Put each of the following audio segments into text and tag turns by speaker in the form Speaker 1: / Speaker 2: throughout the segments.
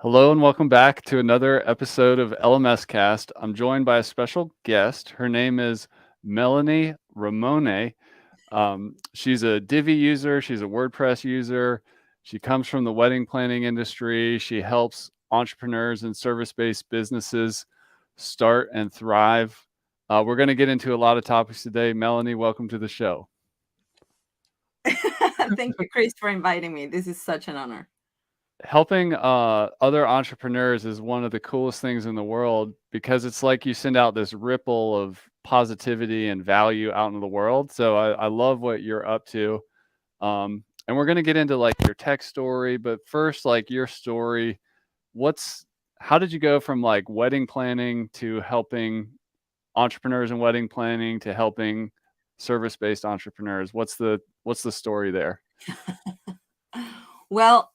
Speaker 1: Hello and welcome back to another episode of LMS Cast. I'm joined by a special guest. Her name is Melanie Ramone. She's a Divi user, she's a WordPress user. She comes from the wedding planning industry. She helps entrepreneurs and service based businesses start and thrive. We're going to get into a lot of topics today. Melanie, welcome to the show.
Speaker 2: Thank you, Chris, for inviting me. This is such an honor.
Speaker 1: Helping other entrepreneurs is one of the coolest things in the world because it's like you send out this ripple of positivity and value out into the world. So I love what you're up to. And we're going to get into like your tech story, but first, like your story, how did you go from like wedding planning to helping entrepreneurs in wedding planning to helping service-based entrepreneurs? What's the story there?
Speaker 2: Well,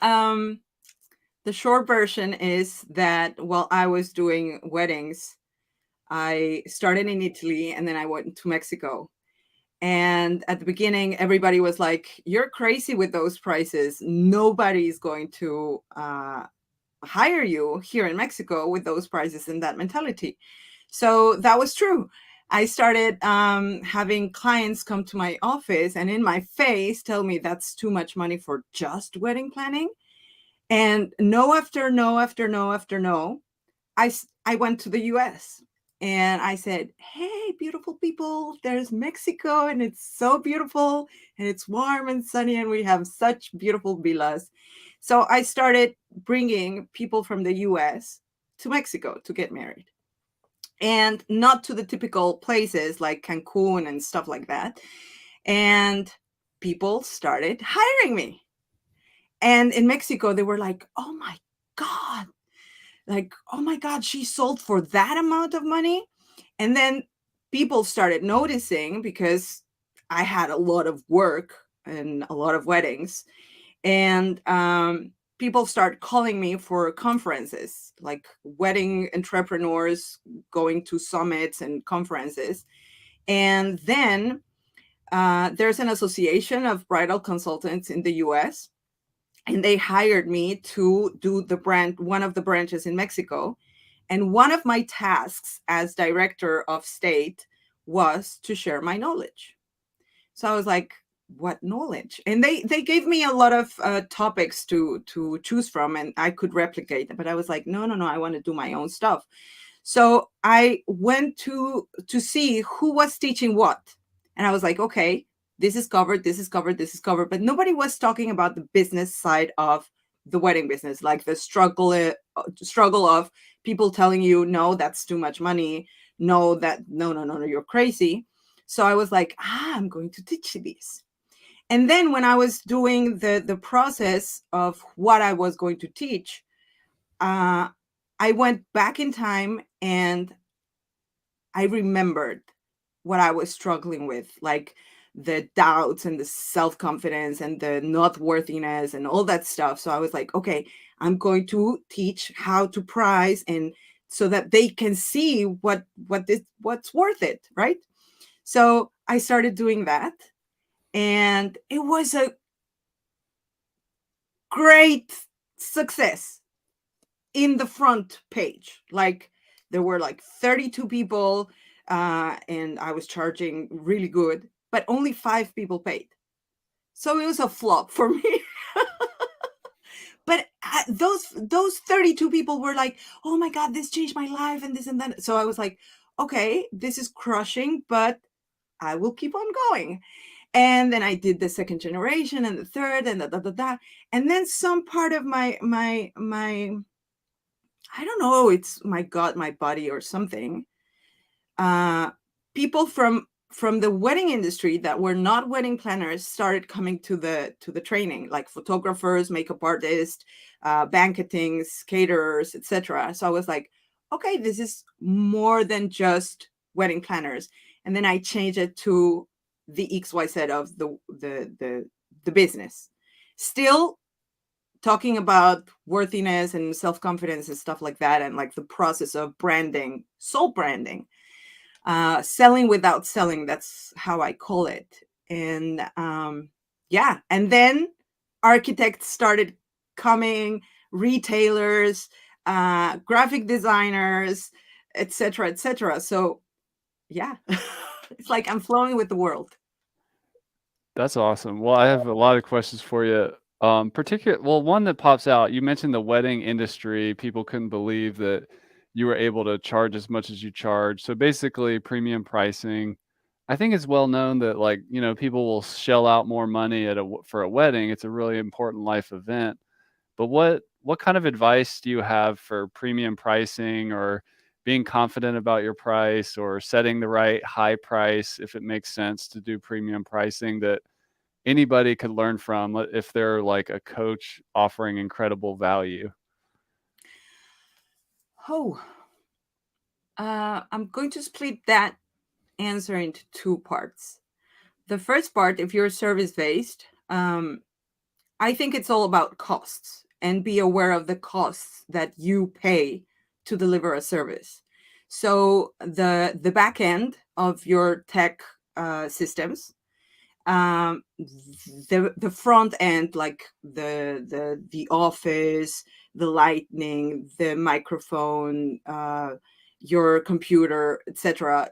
Speaker 2: the short version is that while I was doing weddings, I started in Italy and then I went to Mexico. And at the beginning, everybody was like, "You're crazy with those prices. Nobody's going to hire you here in Mexico with those prices and that mentality." So that was true. I started having clients come to my office and in my face tell me that's too much money for just wedding planning. And no after no after no after no, I went to the US and I said, "Hey, beautiful people, there's Mexico and it's so beautiful and it's warm and sunny and we have such beautiful villas." So I started bringing people from the US to Mexico to get married, and not to the typical places like Cancun and stuff like that. And people started hiring me. And in Mexico, they were like, "Oh my God, like, oh my God, she sold for that amount of money." And then people started noticing because I had a lot of work and a lot of weddings. And people start calling me for conferences, like wedding entrepreneurs going to summits and conferences. And then there's an association of bridal consultants in the US, and they hired me to do one of the branches in Mexico. And one of my tasks as director of state was to share my knowledge. So I was like, "What knowledge?" And they gave me a lot of topics to choose from, and I could replicate them. But I was like, no, no, no, I want to do my own stuff. So I went to see who was teaching what, and I was like, okay, this is covered, this is covered, this is covered. But nobody was talking about the business side of the wedding business, like the struggle of people telling you, "No, that's too much money. No, no, no, no, no, you're crazy." So I was like, I'm going to teach you this. And then when I was doing the process of what I was going to teach, uh, I went back in time and I remembered what I was struggling with, like the doubts and the self confidence and the not worthiness and all that stuff. So I was like, okay, I'm going to teach how to price, and so that they can see what's worth it, right? So I started doing that, and it was a great success in the front page. Like there were like 32 people, and I was charging really good, but only 5 people paid. So it was a flop for me. But those 32 people were like, "Oh my God, this changed my life and this and that." So I was like, okay, this is crushing, but I will keep on going. And then I did the second generation and the third and da. And then some part of my I don't know, it's my gut, my body or something. Uh People from the wedding industry that were not wedding planners started coming to the training, like photographers, makeup artists, banketings, caterers, etc. So I was like, okay, this is more than just wedding planners. And then I changed it to the XYZ of the business. Still talking about worthiness and self-confidence and stuff like that, and like the process of branding, soul branding, selling without selling. That's how I call it. And yeah, and then architects started coming, retailers, graphic designers, etc., etc. So yeah, it's like I'm flowing with the world.
Speaker 1: That's awesome. Well, I have a lot of questions for you. Well, one that pops out, you mentioned the wedding industry. People couldn't believe that you were able to charge as much as you charge. So basically, premium pricing. I think it's well known that, like, people will shell out more money for a wedding. It's a really important life event. But what kind of advice do you have for premium pricing, or being confident about your price, or setting the right high price if it makes sense to do premium pricing, that anybody could learn from, if they're like a coach offering incredible value?
Speaker 2: Oh, I'm going to split that answer into two parts. The first part, if you're service based, I think it's all about costs, and be aware of the costs that you pay to deliver a service. So the back end of your tech systems, the front end, like the office, the lighting, the microphone, your computer, etc.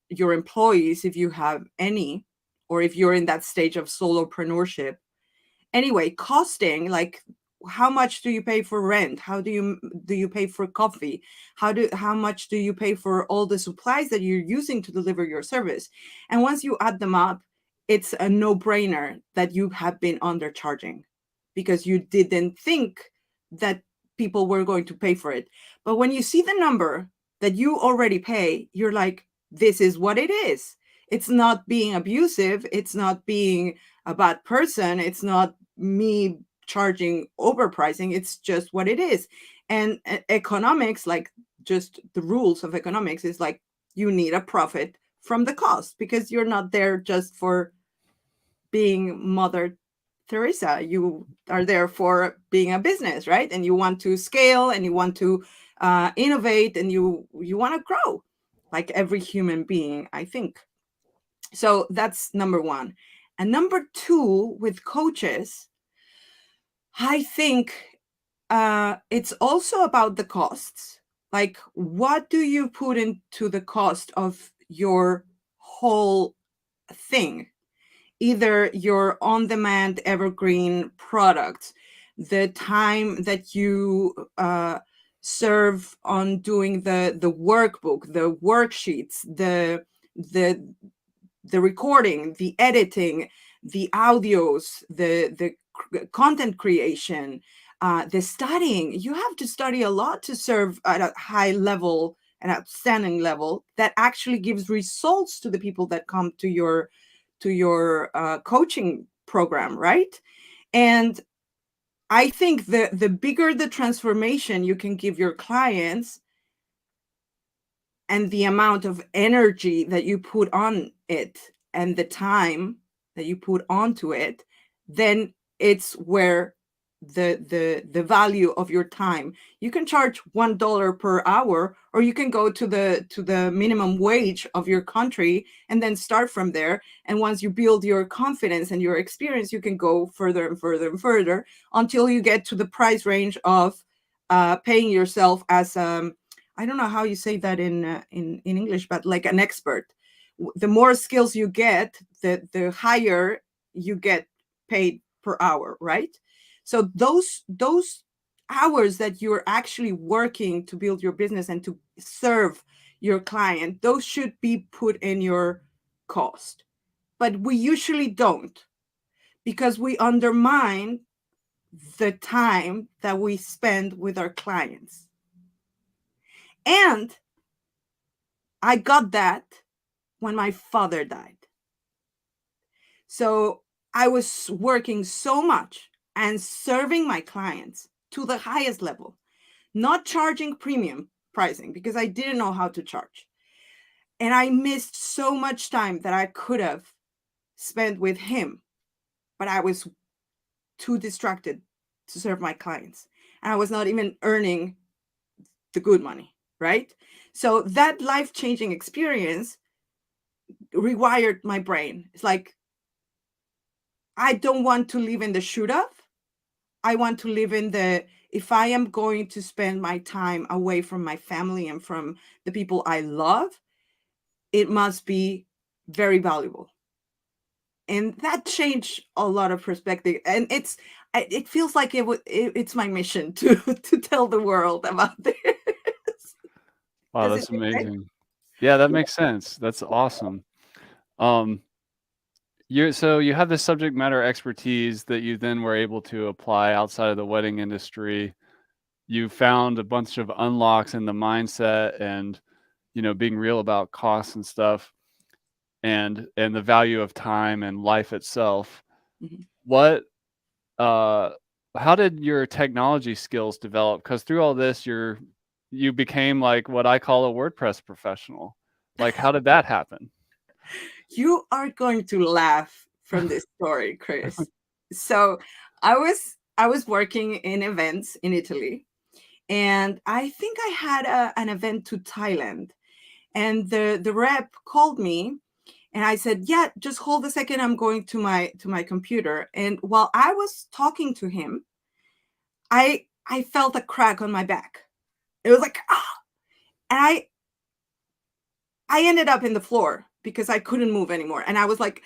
Speaker 2: Your employees, if you have any, or if you're in that stage of solopreneurship. Anyway, costing, like, how much do you pay for rent? How do you pay for coffee? How much do you pay for all the supplies that you're using to deliver your service? And once you add them up, it's a no-brainer that you have been undercharging, because you didn't think that people were going to pay for it. But when you see the number that you already pay, you're like, this is what it is. It's not being abusive, it's not being a bad person, it's not me charging overpricing, it's just what it is. And economics, like, just the rules of economics, is like, you need a profit from the cost, because you're not there just for being Mother Teresa. You are there for being a business, right? And you want to scale, and you want to innovate, and you want to grow, like every human being, I think. So that's number one. And number two, with coaches, I think it's also about the costs. Like, what do you put into the cost of your whole thing? Either your on-demand evergreen products, the time that you serve on doing the workbook, the worksheets, the recording, the editing, the audios, the content creation, the studying. You have to study a lot to serve at a high level, an outstanding level that actually gives results to the people that come to your coaching program, right? And I think the bigger the transformation you can give your clients, and the amount of energy that you put on it, and the time that you put onto it, then it's where the value of your time. You can charge $1 per hour, or you can go to the minimum wage of your country and then start from there. And once you build your confidence and your experience, you can go further and further and further, until you get to the price range of paying yourself as I don't know how you say that in English, but like an expert. The more skills you get, the higher you get paid per hour, right? So those hours that you're actually working to build your business and to serve your client, those should be put in your cost. But we usually don't, because we undermine the time that we spend with our clients. And I got that when my father died. So I was working so much and serving my clients to the highest level, not charging premium pricing, because I didn't know how to charge. And I missed so much time that I could have spent with him, but I was too distracted to serve my clients. And I was not even earning the good money, right? So that life-changing experience rewired my brain. It's like, I don't want to live in the should have. I want to live in the if I am going to spend my time away from my family and from the people I love, it must be very valuable. And that changed a lot of perspective. And it feels like it's my mission to to tell the world about this.
Speaker 1: Wow,
Speaker 2: Does it
Speaker 1: that's
Speaker 2: make sense?
Speaker 1: amazing. Yeah, that makes sense. That's awesome. Um, so you have this subject matter expertise that you then were able to apply outside of the wedding industry. You found a bunch of unlocks in the mindset and, being real about costs and stuff and the value of time and life itself.
Speaker 2: Mhm.
Speaker 1: What uh how did your technology skills develop? Because through all this you became like what I call a WordPress professional. Like how did that happen?
Speaker 2: You are going to laugh from this story, Chris. So I was working in events in Italy, and I think I had an event to Thailand, and the rep called me, and I said, "Yeah, just hold a second. I'm going to my computer." And while I was talking to him, I felt a crack on my back. It was like, ah, and I ended up in the floor because I couldn't move anymore. And I was like,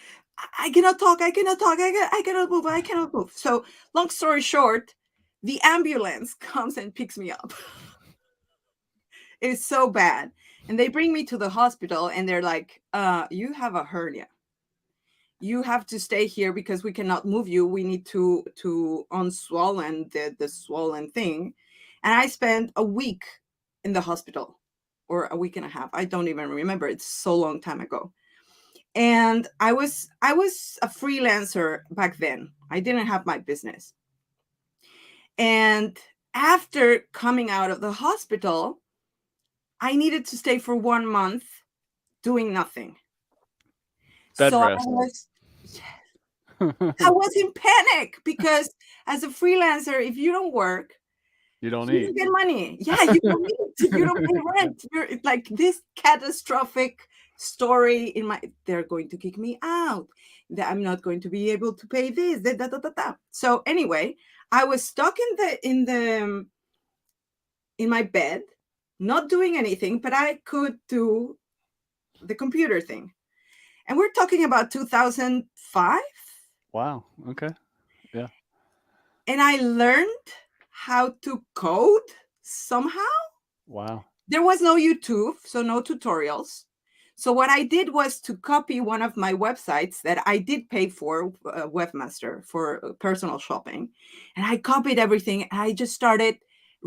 Speaker 2: I cannot talk, I cannot talk, I cannot move, I cannot move. So, long story short, the ambulance comes and picks me up. It is so bad. And they bring me to the hospital and they're like, you have a hernia. You have to stay here because we cannot move you. We need to unswollen the swollen thing. And I spent a week in the hospital, or a week and a half. I don't even remember. It's so long time ago. And I was a freelancer back then. I didn't have my business. And after coming out of the hospital, I needed to stay for 1 month doing nothing.
Speaker 1: Bed
Speaker 2: So I
Speaker 1: rest.
Speaker 2: was I was in panic because as a freelancer, if you don't work,
Speaker 1: You don't
Speaker 2: you don't
Speaker 1: eat.
Speaker 2: get money. Yeah, you don't eat. You don't pay rent. It's like this catastrophic story in my. They're going to kick me out. That I'm not going to be able to pay this. Da, da, da, da, da. So anyway, I was stuck in my bed, not doing anything, but I could do the computer thing. And we're talking about 2005.
Speaker 1: Wow. Okay. Yeah.
Speaker 2: And I learned how to code somehow.
Speaker 1: Wow.
Speaker 2: There was no YouTube, so no tutorials. So what I did was to copy one of my websites that I did pay for, Webmaster, for personal shopping, and I copied everything. And I just started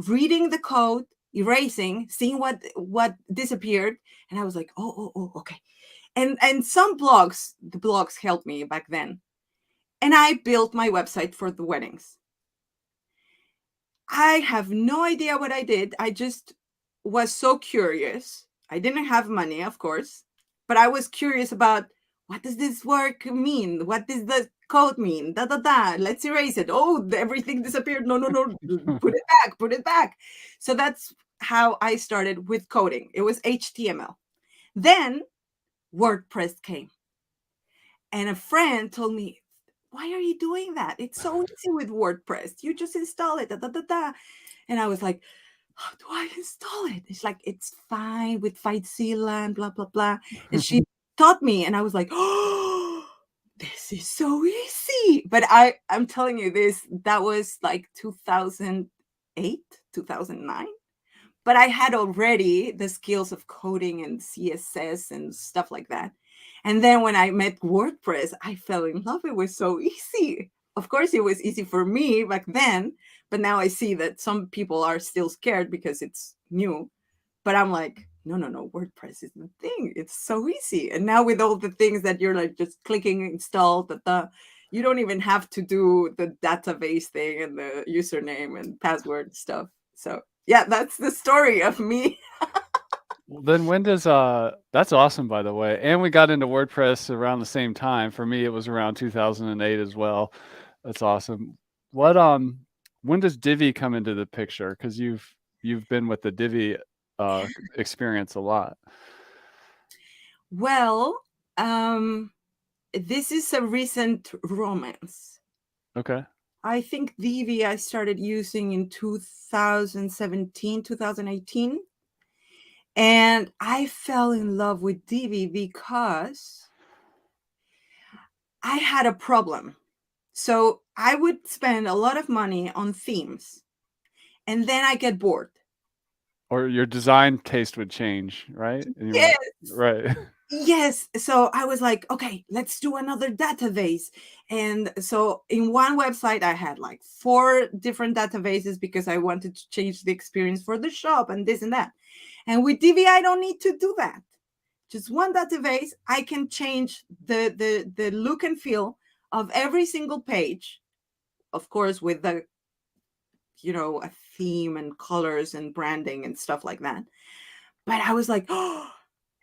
Speaker 2: reading the code, erasing, seeing what disappeared, and I was like, oh, okay. And the blogs helped me back then, and I built my website for the weddings. I have no idea what I did. I just was so curious. I didn't have money, of course, but I was curious about what does this work mean? What does the code mean? Da da da. Let's erase it. Oh, everything disappeared. No, no, no. Put it back. Put it back. So that's how I started with coding. It was HTML. Then WordPress came, and a friend told me, "Why are you doing that? It's so easy with WordPress. You just install it." Da, da, da, da. And I was like, "How do I install it?" It's like, "It's fine with FileZilla and blah, blah, blah." And she taught me, and I was like, "Oh, this is so easy." But I'm telling you this, that was like 2008, 2009. But I had already the skills of coding and CSS and stuff like that. And then when I met WordPress, I fell in love. It was so easy. Of course, it was easy for me back then, but now I see that some people are still scared because it's new. But I'm like, no, no, no, WordPress is the thing. It's so easy. And now with all the things that you're like just clicking install, you don't even have to do the database thing and the username and password stuff. So yeah, that's the story of me.
Speaker 1: Well, then when does that's awesome by the way. And we got into WordPress around the same time. For me it was around 2008 as well. That's awesome. What when does Divi come into the picture? Cuz you've been with the Divi experience a lot.
Speaker 2: Well, this is a recent romance.
Speaker 1: Okay.
Speaker 2: I think Divi I started using in 2017, 2018. And I fell in love with Divi because I had a problem. So I would spend a lot of money on themes and then I get bored.
Speaker 1: Or your design taste would change, right? And you want
Speaker 2: Yes.
Speaker 1: right.
Speaker 2: Yes. So I was like, okay, let's do another database. And so in one website, I had like 4 different databases because I wanted to change the experience for the shop and this and that. And with Divi, I don't need to do that. Just one database, I can change the look and feel of every single page, of course, with the, a theme and colors and branding and stuff like that. But I was like, oh,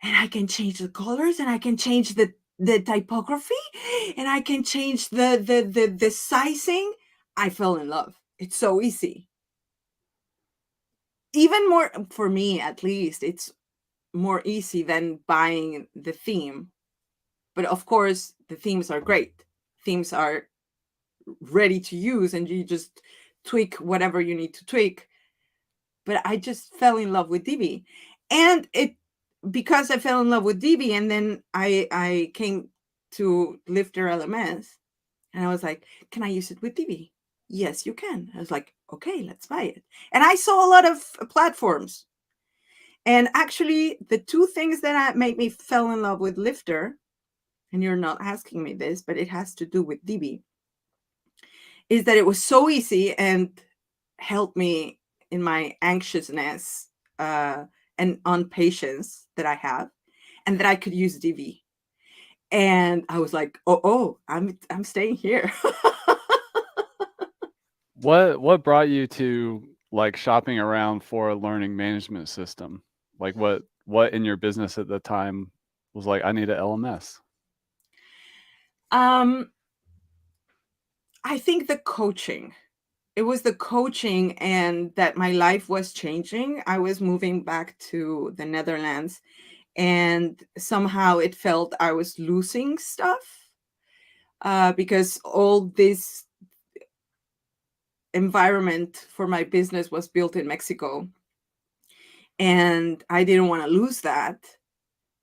Speaker 2: and I can change the colors and I can change the typography and I can change the sizing. I fell in love. It's so easy. Even more for me, at least, it's more easy than buying the theme. But of course, the themes are great. Themes are ready to use and you just tweak whatever you need to tweak. But I just fell in love with Divi. And it because I fell in love with Divi and then I came to LifterLMS and I was like, can I use it with Divi? Yes, you can. I was like, okay, let's buy it. And I saw a lot of platforms. And actually, the 2 things that made me fell in love with Lifter, and you're not asking me this, but it has to do with Divi, is that it was so easy and helped me in my anxiousness and impatience that I have, and that I could use Divi. And I was like, I'm staying here.
Speaker 1: What brought you to like shopping around for a learning management system? Like what in your business at the time was like, I need a LMS?
Speaker 2: um, I think the coaching. It was the coaching and that my life was changing. I was moving back to the Netherlands and somehow it felt I was losing stuff because all this environment for my business was built in Mexico. And I didn't want to lose that.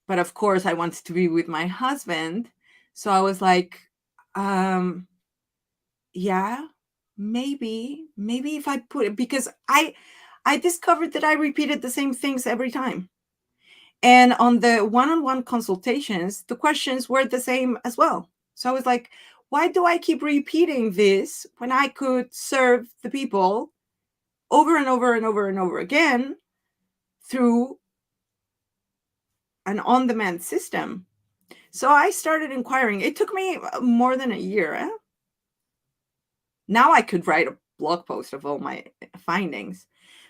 Speaker 2: But of course, I wanted to be with my husband. So I was like, yeah, maybe if I put it, because I discovered that I repeated the same things every time. And on the one-on-one consultations, the questions were the same as well. So I was like, why do I keep repeating this when I could serve the people over and over and over and over again through an on-demand system? So I started inquiring. It took me more than a year. Now I could write a blog post of all my findings.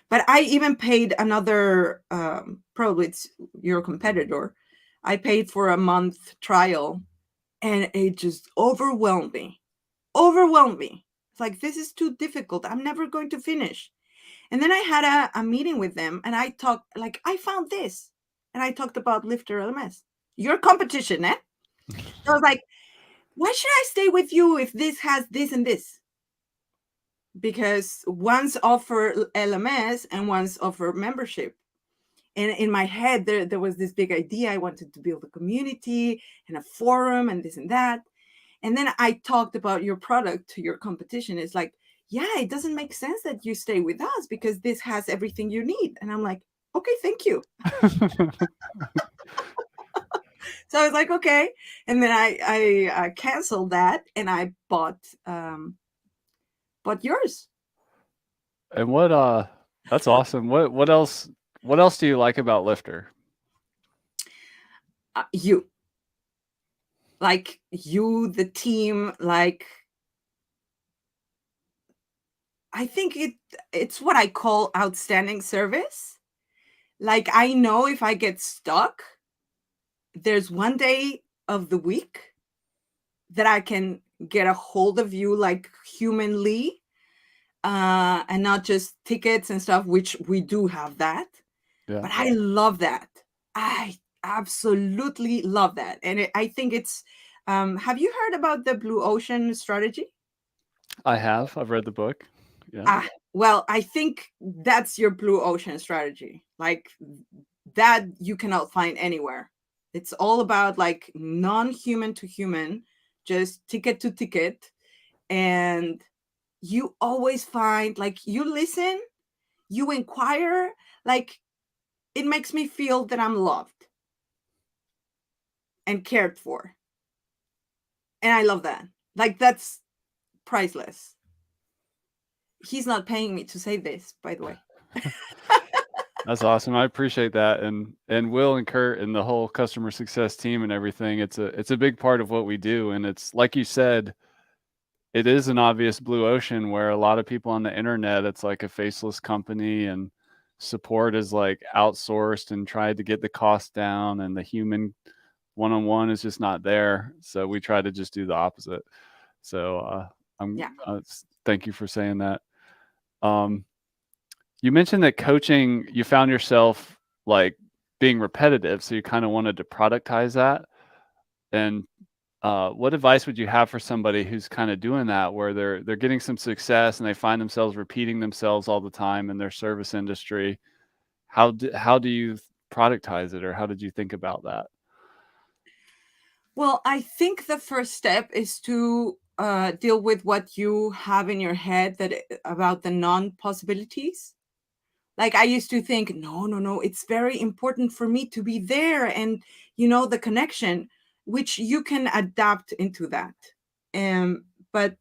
Speaker 2: But I even paid another, probably it's your competitor. I paid for a month trial and it just overwhelmed me. Overwhelmed me. It's like, this is too difficult. I'm never going to finish. And then I had a meeting with them and I talked, like, I found this. And I talked about LifterLMS. Your competition, eh? So I was like, why should I stay with you if this has this and this? Because one's offer LMS and one's offer membership. And in my head, there was this big idea. I wanted to build a community and a forum and this and that. And then I talked about your product to your competition. It's like, yeah, it doesn't make sense that you stay with us because this has everything you need. And I'm like, okay, thank you. So I was like, okay. And then I canceled that and I bought yours.
Speaker 1: And that's awesome. What else do you like about Lifter?
Speaker 2: You, like you, the team, like I think it's what I call outstanding service. Like I know if I get stuck, there's one day of the week that I can get a hold of you like humanly, and not just tickets and stuff, which we do have that.
Speaker 1: Yeah.
Speaker 2: But I love that. I absolutely love that. And I think it's, have you heard about the Blue Ocean strategy?
Speaker 1: I have. I've read the book. Yeah.
Speaker 2: Well, I think that's your blue ocean strategy. Like that you cannot find anywhere. It's all about like non-human to human, just ticket to ticket. And you always find, like, you listen, you inquire, like it makes me feel that I'm loved and cared for. And I love that. Like that's priceless. He's not paying me to say this, by the way.
Speaker 1: That's awesome. I appreciate that, and Will and Kurt and the whole customer success team and everything. It's a big part of what we do, and it's like you said, it is an obvious blue ocean where a lot of people on the internet, it's like a faceless company, and support is like outsourced and tried to get the cost down, and the human one-on-one is just not there. So we try to just do the opposite. So
Speaker 2: Yeah.
Speaker 1: thank you for saying that. You mentioned that coaching, you found yourself like being repetitive, so you kind of wanted to productize that. And what advice would you have for somebody who's kind of doing that, where they're getting some success and they find themselves repeating themselves all the time in their service industry? How do you productize it, or how did you think about that?
Speaker 2: Well, I think the first step is to deal with what you have in your head about the non-possibilities. Like I used to think, no, no, no, it's very important for me to be there, and the connection, which you can adapt into that. But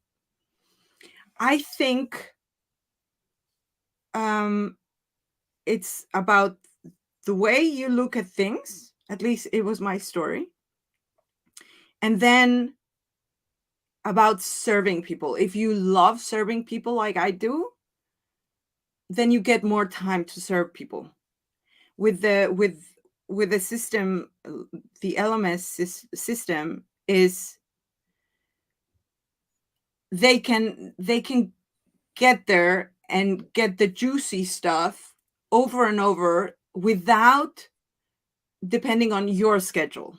Speaker 2: I think it's about the way you look at things. At least it was my story. And then about serving people. If you love serving people like I do, then you get more time to serve people. With the system, the LMS system is they can get there and get the juicy stuff over and over without depending on your schedule.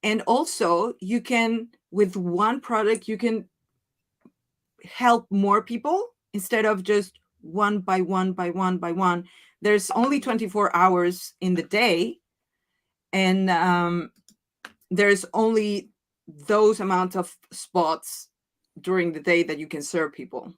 Speaker 2: And also you can, with one product, you can help more people instead of just one by one by one by one. There's only 24 hours in the day, and there's only those amounts of spots during the day that you can serve people.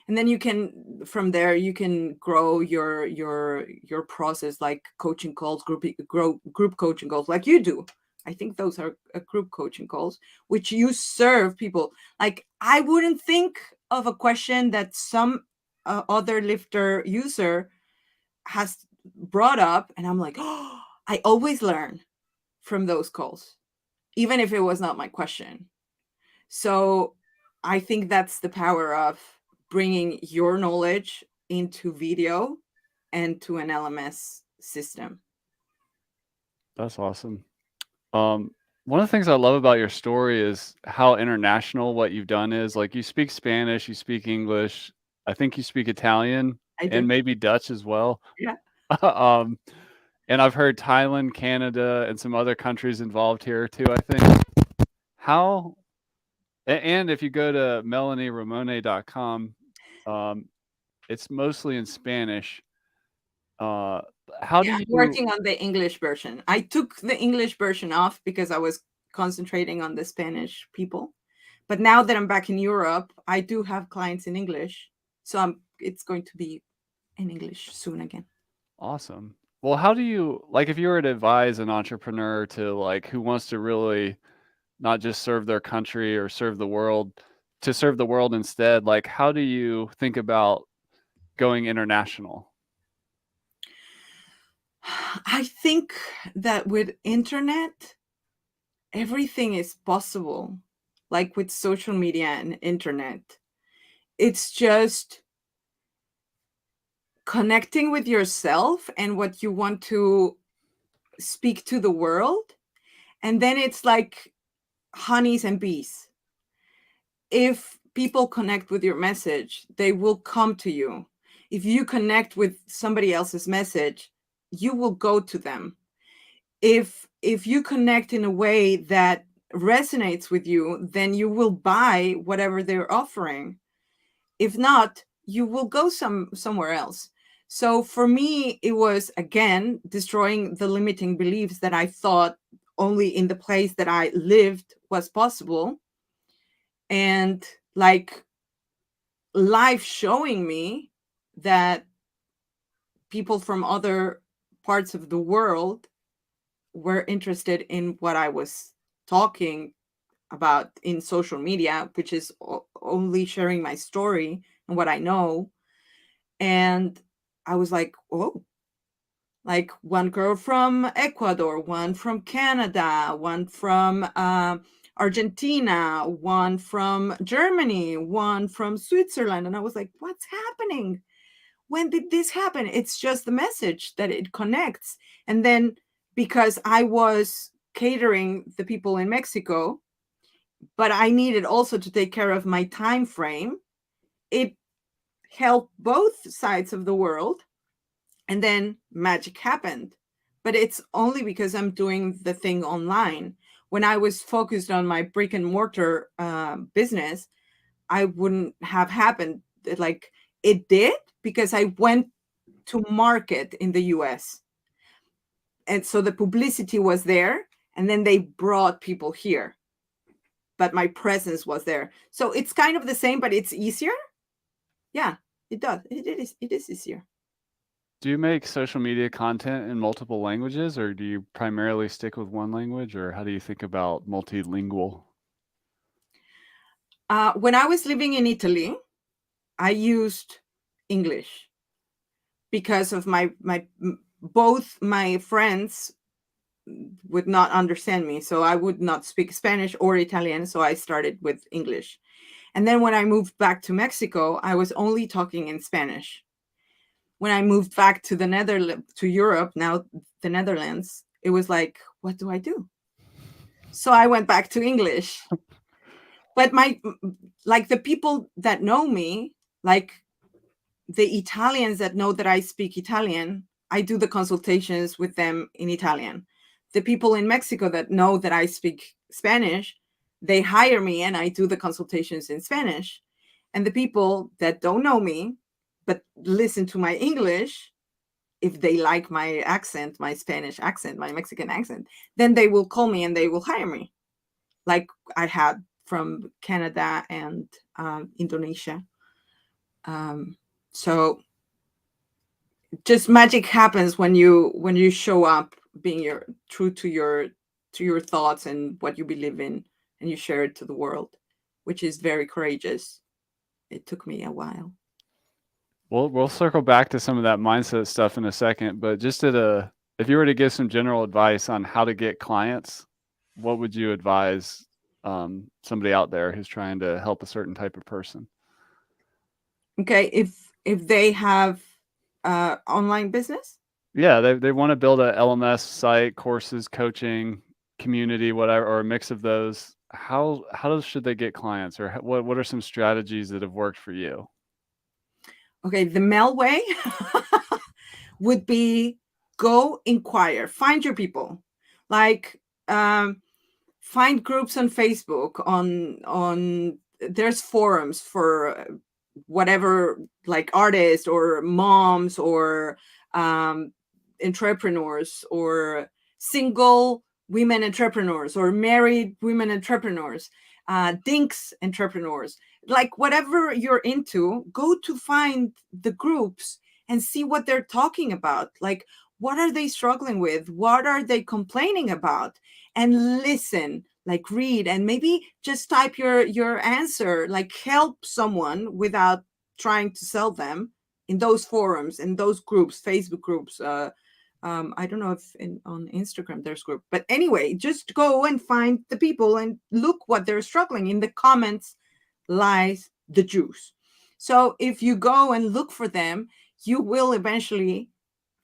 Speaker 2: And then you can, from there, you can grow your process, like coaching calls, group coaching calls, like you do. I think those are group coaching calls, which you serve people. Like I wouldn't think of a question that some other lifter user has brought up, and I'm like, oh, I always learn from those calls, even if it was not my question. So I think that's the power of bringing your knowledge into video and to an LMS system.
Speaker 1: That's awesome. One of the things I love about your story is how international what you've done is. Like you speak Spanish, you speak English, I think you speak Italian
Speaker 2: I
Speaker 1: and
Speaker 2: do.
Speaker 1: maybe Dutch as well.
Speaker 2: Yeah.
Speaker 1: um, and I've heard Thailand, Canada, and some other countries involved here too, I think. How, and if you go to melanieramone.com, um, it's mostly in Spanish. Uh, how do
Speaker 2: Yeah, I'm
Speaker 1: you,
Speaker 2: working on the English version. I took the English version off because I was concentrating on the Spanish people. But now that I'm back in Europe, I do have clients in English. So it's going to be in English soon again.
Speaker 1: awesome. Well, how do you, like, if you were to advise an entrepreneur to, like, who wants to really not just serve their country or serve the world, to serve the world instead, like, how do you think about going international?
Speaker 2: I think that with internet, everything is possible. Like with social media and internet, it's just connecting with yourself and what you want to speak to the world. And then it's like honeys and bees. If people connect with your message, they will come to you. If you connect with somebody else's message, you will go to them. If you connect in a way that resonates with you, then you will buy whatever they're offering. If not, you will go somewhere else. So for me, it was, again, destroying the limiting beliefs that I thought only in the place that I lived was possible. And like life showing me that people from other parts of the world were interested in what I was talking about in social media, which is only sharing my story and what I know. And I was like, oh, like one girl from Ecuador, one from Canada, one from Argentina, one from Germany, one from Switzerland. And I was like, what's happening? When did this happen? It's just the message that it connects. And then because I was catering the people in Mexico, but I needed also to take care of my time frame, it helped both sides of the world. And then magic happened. But it's only because I'm doing the thing online. When I was focused on my brick and mortar business, I wouldn't have happened. Like it did because I went to market in the US. And so the publicity was there, and then they brought people here. But my presence was there. So it's kind of the same, but it's easier. Yeah, it does. It is easier.
Speaker 1: Do you make social media content in multiple languages, or do you primarily stick with one language, or how do you think about multilingual?
Speaker 2: When I was living in Italy, I used English because of both my friends would not understand me. So I would not speak Spanish or Italian. So I started with English. And then when I moved back to Mexico, I was only talking in Spanish. When I moved back to to Europe, now the Netherlands, it was like, what do I do? So I went back to English. But like the people that know me, like the Italians that know that I speak Italian, I do the consultations with them in Italian. The people in Mexico that know that I speak Spanish, they hire me and I do the consultations in Spanish. And the people that don't know me, but listen to my English, if they like my accent, my Spanish accent, my Mexican accent, then they will call me and they will hire me. Like I had from Canada and Indonesia. So just magic happens when you show up being true to your thoughts and what you believe in, and you share it to the world, which is very courageous. It took me a while.
Speaker 1: We'll circle back to some of that mindset stuff in a second, but just if you were to give some general advice on how to get clients, what would you advise somebody out there who's trying to help a certain type of person?
Speaker 2: Okay, if they have online business.
Speaker 1: Yeah, they want to build a LMS site, courses, coaching, community, whatever, or a mix of those. How should they get clients, or what are some strategies that have worked for you?
Speaker 2: Okay, the Mel way would be go inquire, find your people, like find groups on Facebook, on there's forums for whatever, like artists or moms or entrepreneurs or single women entrepreneurs or married women entrepreneurs, dinks entrepreneurs, like whatever you're into, go to find the groups and see what they're talking about. Like, what are they struggling with? What are they complaining about? And listen, like read, and maybe just type your answer, like help someone without trying to sell them in those forums, in those groups, Facebook groups. I don't know if on Instagram there's group, but anyway, just go and find the people and look what they're struggling. In the comments lies the juice. So if you go and look for them, you will eventually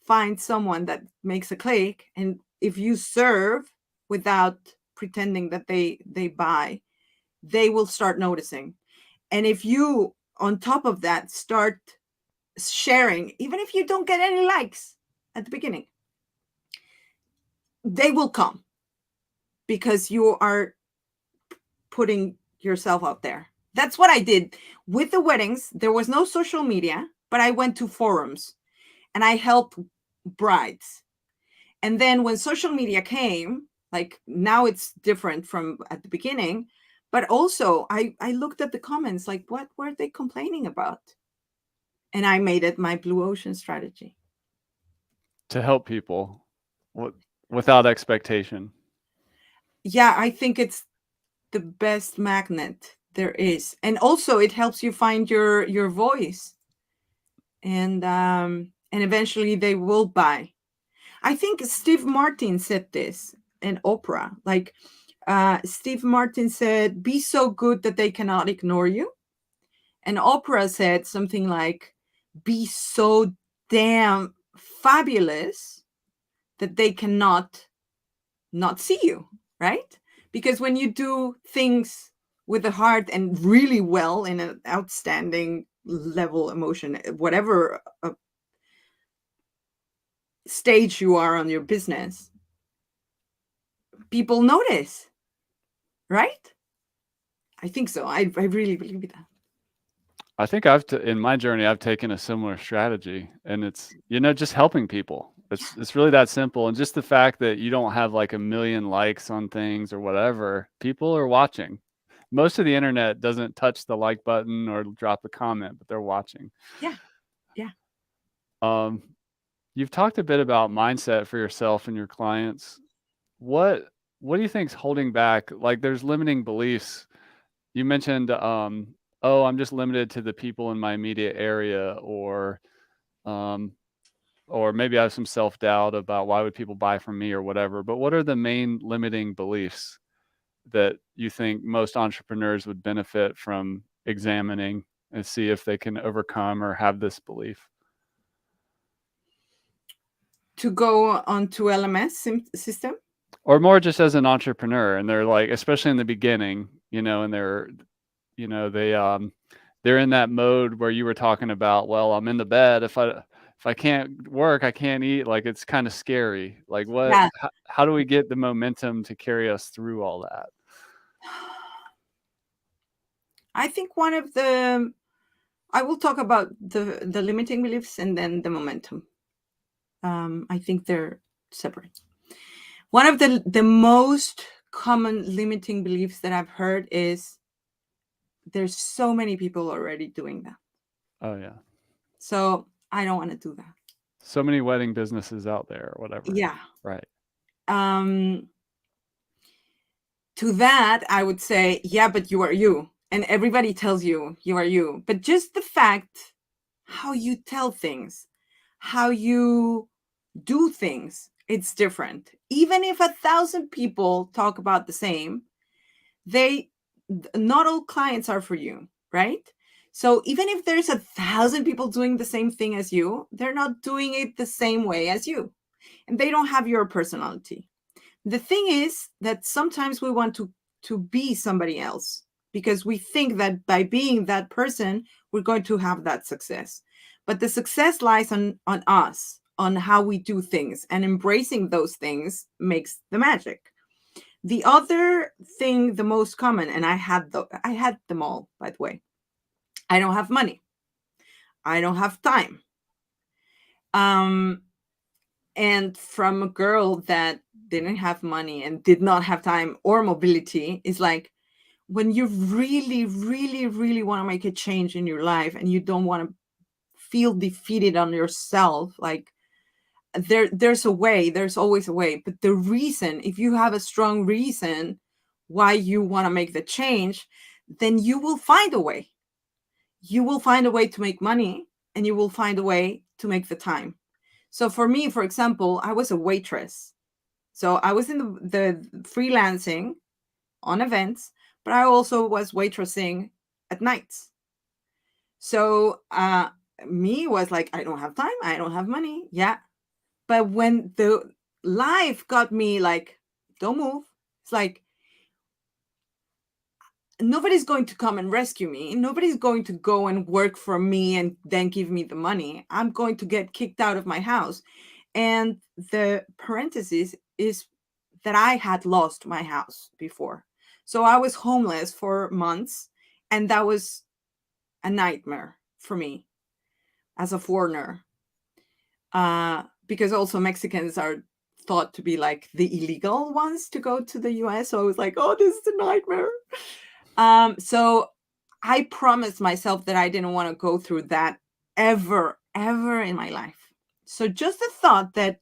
Speaker 2: find someone that makes a click. And if you serve without pretending that they buy, they will start noticing. And if you, on top of that, start sharing, even if you don't get any likes at the beginning, they will come because you are putting yourself out there. That's what I did with the weddings. There was no social media, but I went to forums and I helped brides. And then when social media came, like now it's different from at the beginning, but also I looked at the comments, like what were they complaining about? And I made it my blue ocean strategy.
Speaker 1: To help people without expectation.
Speaker 2: Yeah, I think it's the best magnet there is. And also it helps you find your voice. And eventually they will buy. I think Steve Martin said this in Oprah. Like Steve Martin said, be so good that they cannot ignore you. And Oprah said something like, be so damn fabulous that they cannot not see you, right? Because when you do things with the heart and really well in an outstanding level emotion, whatever stage you are on your business, people notice, right? I think so. I really believe that.
Speaker 1: I think in my journey, I've taken a similar strategy, and it's, just helping people. It's really that simple. And just the fact that you don't have like a million likes on things or whatever, people are watching. Most of the internet doesn't touch the like button or drop a comment, but they're watching.
Speaker 2: Yeah. Yeah.
Speaker 1: You've talked a bit about mindset for yourself and your clients. What do you think's holding back? Like there's limiting beliefs. You mentioned, oh, I'm just limited to the people in my immediate area, um, or maybe I have some self-doubt about why would people buy from me or whatever. But what are the main limiting beliefs that you think most entrepreneurs would benefit from examining and see if they can overcome or have this belief?
Speaker 2: To go onto LMS system?
Speaker 1: Or more just as an entrepreneur, and they're like, especially in the beginning, and they're in that mode where you were talking about, well, I'm in the bed. If I can't work, I can't eat. Like it's kind of scary. Like
Speaker 2: Yeah.
Speaker 1: how do we get the momentum to carry us through all that?
Speaker 2: I think I will talk about the limiting beliefs and then the momentum. I think they're separate. One of the most common limiting beliefs that I've heard is there's so many people already doing that.
Speaker 1: Oh yeah.
Speaker 2: So I don't want to do that.
Speaker 1: So many wedding businesses out there or whatever.
Speaker 2: Yeah.
Speaker 1: Right.
Speaker 2: To that, I would say, yeah, but you are you. And everybody tells you you are you. But just the fact how you tell things, how you do things, it's different. Even if 1,000 people talk about the same, not all clients are for you, right? So even if there's 1,000 people doing the same thing as you, they're not doing it the same way as you, and they don't have your personality. The thing is that sometimes we want to be somebody else because we think that by being that person, we're going to have that success. But the success lies on us, on how we do things, and embracing those things makes the magic. The other thing, the most common, and I had them all, by the way. I don't have money. I don't have time. And from a girl that didn't have money and did not have time or mobility, is like when you really, really, really want to make a change in your life and you don't want to feel defeated on yourself, like there's a way, there's always a way. But the reason, if you have a strong reason why you want to make the change, then you will find a way. You will find a way to make money and you will find a way to make the time. So for me, for example, I was a waitress. So I was in the freelancing on events, but I also was waitressing at nights. So me was like, I don't have time. I don't have money. Yeah. But when the life got me like, don't move. It's like, nobody's going to come and rescue me. Nobody's going to go and work for me and then give me the money. I'm going to get kicked out of my house. And the parenthesis is that I had lost my house before. So I was homeless for months, and that was a nightmare for me as a foreigner. Because also Mexicans are thought to be like the illegal ones to go to the US. So I was like, oh, this is a nightmare. So I promised myself that I didn't want to go through that ever, ever in my life. So just the thought that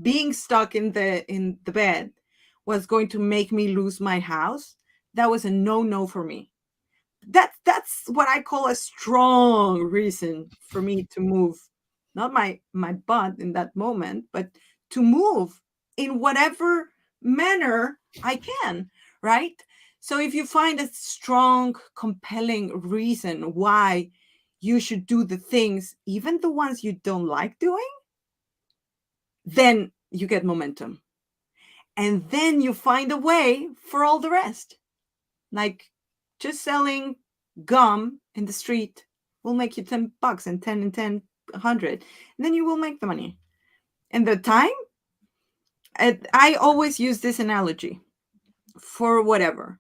Speaker 2: being stuck in the bed was going to make me lose my house, that was a no for me. That's what I call a strong reason for me to move, not my butt in that moment, but to move in whatever manner I can, right? So if you find a strong, compelling reason why you should do the things, even the ones you don't like doing, then you get momentum. And then you find a way for all the rest. Like just selling gum in the street will make you $10 and 10 and 10, 100. And then you will make the money. And the time, I always use this analogy for whatever.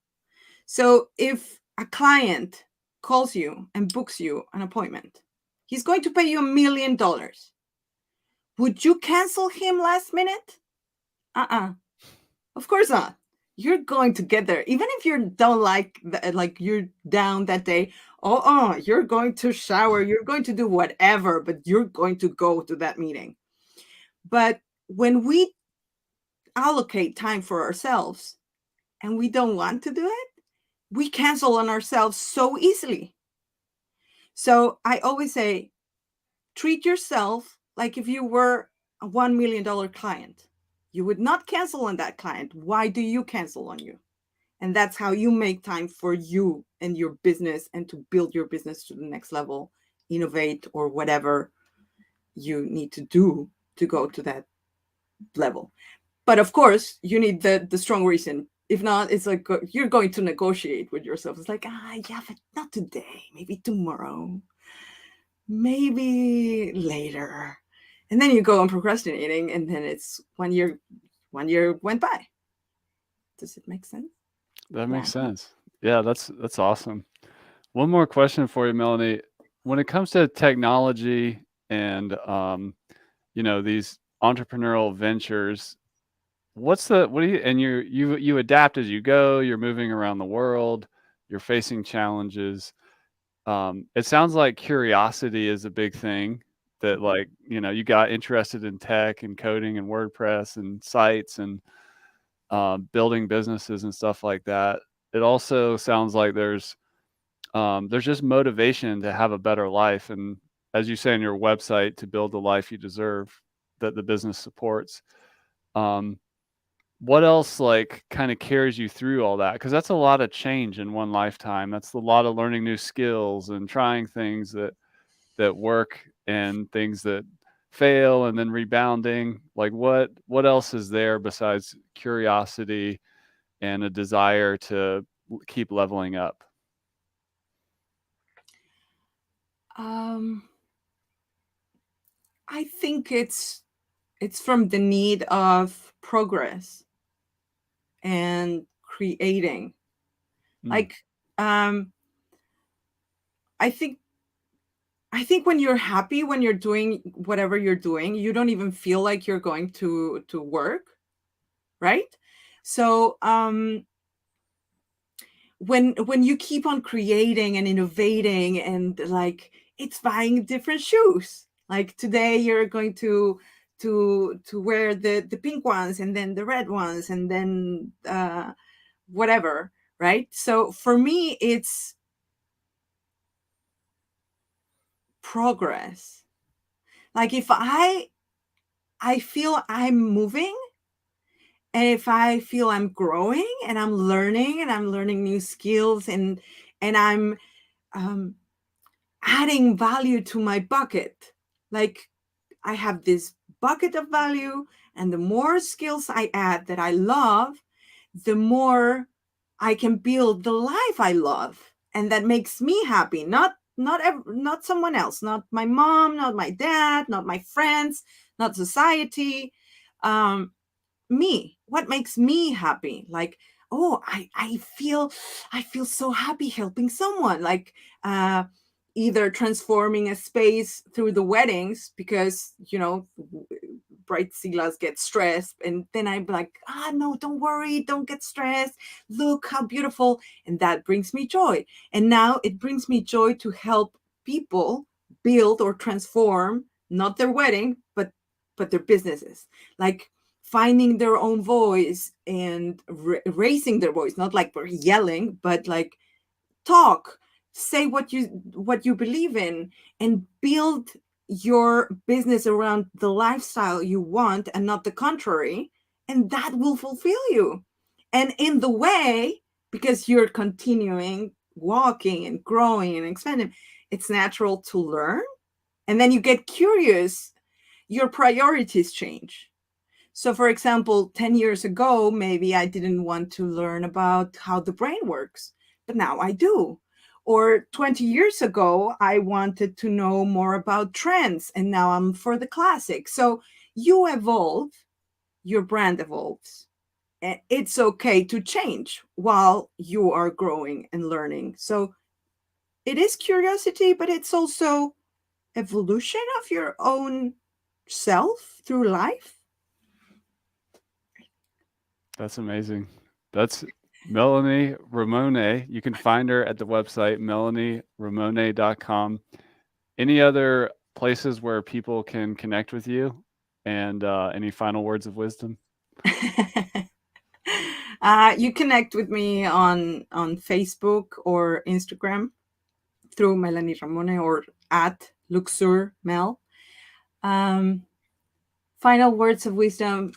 Speaker 2: So if a client calls you and books you an appointment, he's going to pay you $1 million. Would you cancel him last minute? Of course not. You're going to get there, even if you don't like you're down that day. You're going to shower, you're going to do whatever, but you're going to go to that meeting. But when we allocate time for ourselves and we don't want to do it, we cancel on ourselves so easily. So I always say, treat yourself like if you were a $1 million client. You would not cancel on that client. Why do you cancel on you? And that's how you make time for you and your business and to build your business to the next level, innovate, or whatever you need to do to go to that level. But of course, you need the strong reason. If not, it's like you're going to negotiate with yourself. It's like, yeah, but not today. Maybe tomorrow. Maybe later. And then you go on procrastinating, and then it's 1 year went by. Does it make sense?
Speaker 1: That makes sense. Yeah, that's awesome. One more question for you, Melanie. When it comes to technology and these entrepreneurial ventures, what do you, and you adapt as you go, you're moving around the world, you're facing challenges. It sounds like curiosity is a big thing that, like, you got interested in tech and coding and WordPress and sites and building businesses and stuff like that. It also sounds like there's just motivation to have a better life, and as you say on your website, to build the life you deserve that the business supports. What else, like, kind of carries you through all that? Because that's a lot of change in one lifetime. That's a lot of learning new skills and trying things that work and things that fail and then rebounding. Like, what else is there besides curiosity and a desire to keep leveling up?
Speaker 2: I think it's from the need of progress and creating. Like, um, I think when you're happy, when you're doing whatever you're doing, you don't even feel like you're going to work, right? So when you keep on creating and innovating, and like, it's buying different shoes. Like today you're going to wear the pink ones, and then the red ones, and then whatever, right? So for me, it's progress. Like if I feel I'm moving, and if I feel I'm growing and I'm learning new skills, and I'm adding value to my bucket, like I have this bucket of value, and the more skills I add that I love, the more I can build the life I love, and that makes me happy. Not someone else, not my mom, not my dad, not my friends, not society. Me. What makes me happy? Like, oh, I feel so happy helping someone, like either transforming a space through the weddings, because bright Silas get stressed, and then I'm like, no, don't worry, don't get stressed, look how beautiful. And that brings me joy. And now it brings me joy to help people build or transform, not their wedding, but their businesses, like finding their own voice and raising their voice, not like we're yelling, but like talk, say what you believe in, and build your business around the lifestyle you want and not the contrary, and that will fulfill you. And in the way, because you're continuing walking and growing and expanding, it's natural to learn, and then you get curious, your priorities change. So, for example, 10 years ago, maybe I didn't want to learn about how the brain works, but now I do. Or 20 years ago, I wanted to know more about trends, and now I'm for the classics. So you evolve, your brand evolves. And it's okay to change while you are growing and learning. So it is curiosity, but it's also evolution of your own self through life.
Speaker 1: That's amazing. That's Melanie Ramone. You can find her at the website, melanieramone.com. Any other places where people can connect with you? And any final words of wisdom?
Speaker 2: You connect with me on Facebook or Instagram through Melanie Ramone or at Luxur Mel. Final words of wisdom: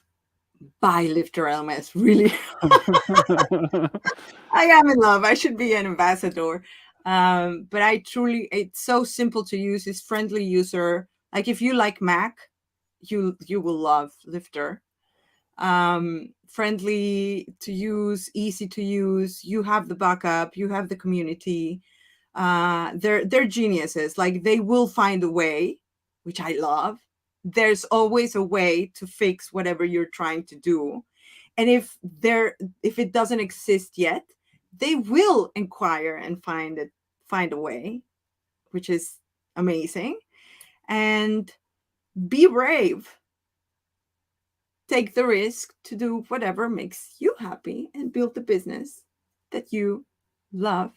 Speaker 2: buy LifterLMS. Really, I am in love. I should be an ambassador. But I truly, it's so simple to use. It's friendly user. Like if you like Mac, you will love Lifter. Friendly to use, easy to use. You have the backup. You have the community. They're geniuses. Like they will find a way, which I love. There's always a way to fix whatever you're trying to do. And if it doesn't exist yet, they will inquire and find a way, which is amazing. And be brave. Take the risk to do whatever makes you happy and build the business that you love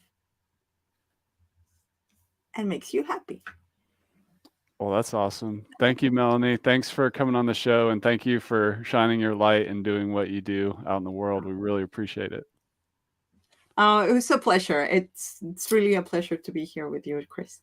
Speaker 2: and makes you happy.
Speaker 1: Well, that's awesome. Thank you, Melanie. Thanks for coming on the show, and thank you for shining your light and doing what you do out in the world. We really appreciate it.
Speaker 2: It was a pleasure. It's really a pleasure to be here with you, Chris.